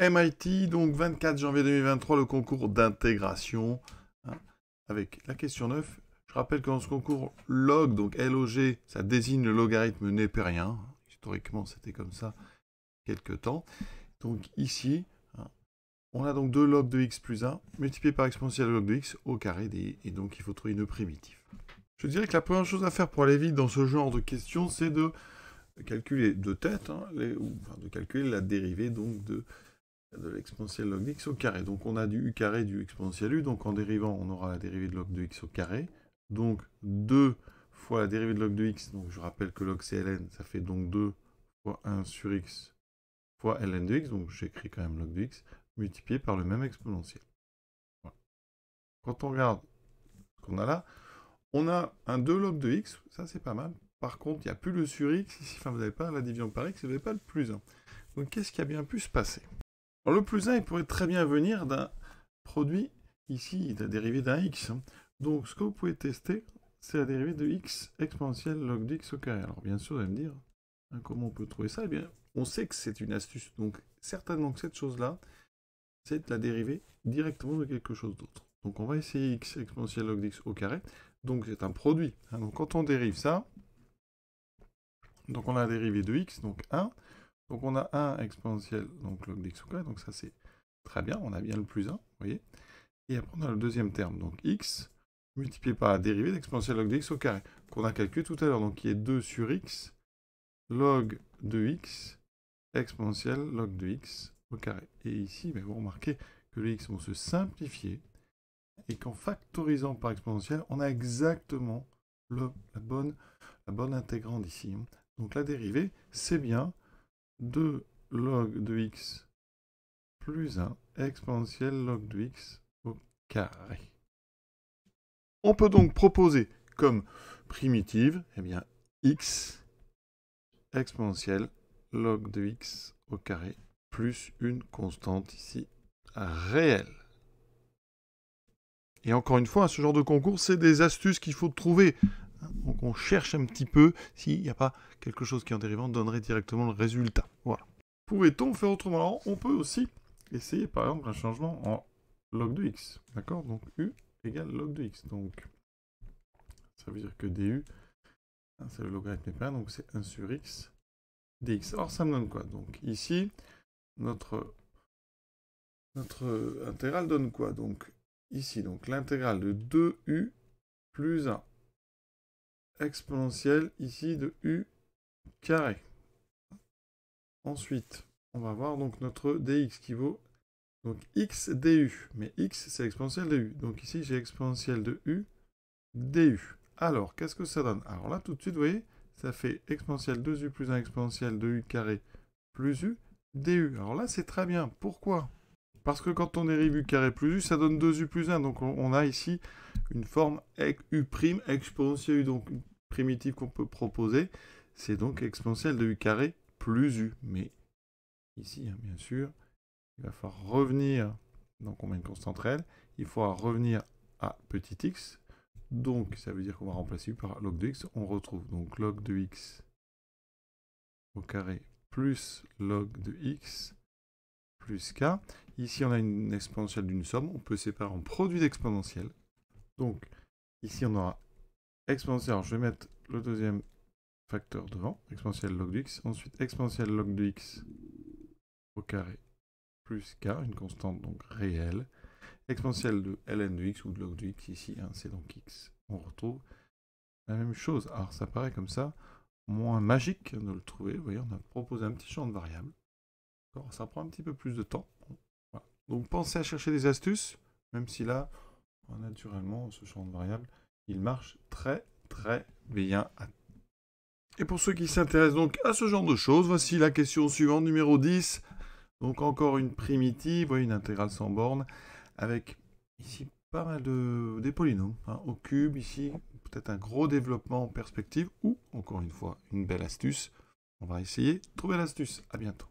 MIT, donc 24 janvier 2023, le concours d'intégration, hein, avec la question 9. Je rappelle que dans ce concours, log, donc LOG, ça désigne le logarithme népérien. Historiquement, c'était comme ça quelque temps. Donc ici, hein, on a donc 2 log de x plus 1, multiplié par exponentielle log de x au carré, et donc il faut trouver une primitive. Je dirais que la première chose à faire pour aller vite dans ce genre de questions, c'est de calculer de tête, hein, de calculer la dérivée donc de l'exponentielle log de x au carré. Donc on a du u carré du exponentielle u, donc en dérivant, on aura la dérivée de log de x au carré. Donc 2 fois la dérivée de log de x, donc je rappelle que log c'est ln, ça fait donc 2 fois 1 sur x fois ln de x, donc j'écris quand même log de x, multiplié par le même exponentiel. Voilà. Quand on regarde ce qu'on a là, on a un 2 log de x, ça c'est pas mal. Par contre, il n'y a plus le sur x, ici, enfin vous n'avez pas la division par x, vous n'avez pas le plus 1. Donc qu'est-ce qui a bien pu se passer? Alors le plus 1, il pourrait très bien venir d'un produit, ici, de la dérivée d'un x. Donc ce que vous pouvez tester, c'est la dérivée de x exponentielle log de x au carré. Alors bien sûr, vous allez me dire, hein, comment on peut trouver ça? Eh bien, on sait que c'est une astuce. Donc certainement que cette chose-là, c'est la dérivée directement de quelque chose d'autre. Donc on va essayer x exponentielle log de x au carré. Donc c'est un produit. Hein. Donc quand on dérive ça, donc on a la dérivée de x, donc 1. Donc on a 1 exponentielle, donc log de x au carré, donc ça c'est très bien, on a bien le plus 1, vous voyez. Et après on a le deuxième terme, donc x, multiplié par la dérivée d'exponentielle log de x au carré, qu'on a calculé tout à l'heure, donc qui est 2 sur x, log de x, exponentielle log de x au carré. Et ici, vous remarquez que les x vont se simplifier, et qu'en factorisant par exponentielle, on a exactement la bonne intégrande ici. Donc la dérivée, c'est bien 2 log de x plus 1 exponentielle log de x au carré. On peut donc proposer comme primitive, eh bien, x exponentielle log de x au carré plus une constante ici réelle. Et encore une fois, ce genre de concours, c'est des astuces qu'il faut trouver. Donc on cherche un petit peu s'il n'y a pas quelque chose qui en dérivant donnerait directement le résultat. Voilà. Pouvait-on faire autrement? Alors, on peut aussi essayer par exemple un changement en log de x. D'accord? Donc u égale log de x. Donc ça veut dire que du, c'est le logarithme népérien, donc c'est 1 sur x dx. Alors ça me donne quoi? Donc ici, notre intégrale donne quoi? Donc ici, donc l'intégrale de 2u plus 1 exponentielle ici de u carré. Ensuite, on va voir donc notre dx qui vaut donc x du. Mais x, c'est l'exponentielle de u. Donc ici, j'ai exponentielle de u du. Alors, qu'est-ce que ça donne? Alors là, tout de suite, vous voyez, ça fait exponentielle 2u plus 1 exponentielle de u carré plus u du. Alors là, c'est très bien. Pourquoi? Parce que quand on dérive u carré plus u, ça donne 2u plus 1. Donc on a ici une forme u' exponentielle u. Donc une primitive qu'on peut proposer, c'est donc exponentielle de u carré plus u. Mais ici, hein, bien sûr, il va falloir revenir, donc on met une constante réelle, il faudra revenir à petit x, donc ça veut dire qu'on va remplacer u par log de x, on retrouve donc log de x au carré plus log de x plus k. Ici on a une exponentielle d'une somme, on peut séparer en produit d'exponentielle. Donc ici on aura exponentielle, alors je vais mettre le deuxième facteur devant, exponentielle log de x, ensuite exponentielle log de x au carré plus k, une constante donc réelle, exponentielle de ln de x ou de log de x ici, hein, c'est donc x. On retrouve la même chose. Alors ça paraît comme ça moins magique de le trouver. Vous voyez, on a proposé un petit champ de variables. Ça prend un petit peu plus de temps. Voilà. Donc pensez à chercher des astuces, même si là, naturellement, ce champ de variables, il marche très très bien. Et pour ceux qui s'intéressent donc à ce genre de choses, voici la question suivante, numéro 10. Donc encore une primitive, voyez, une intégrale sans borne, avec ici pas mal des polynômes, hein, au cube, ici peut-être un gros développement en perspective, ou encore une fois une belle astuce. On va essayer de trouver l'astuce. À bientôt.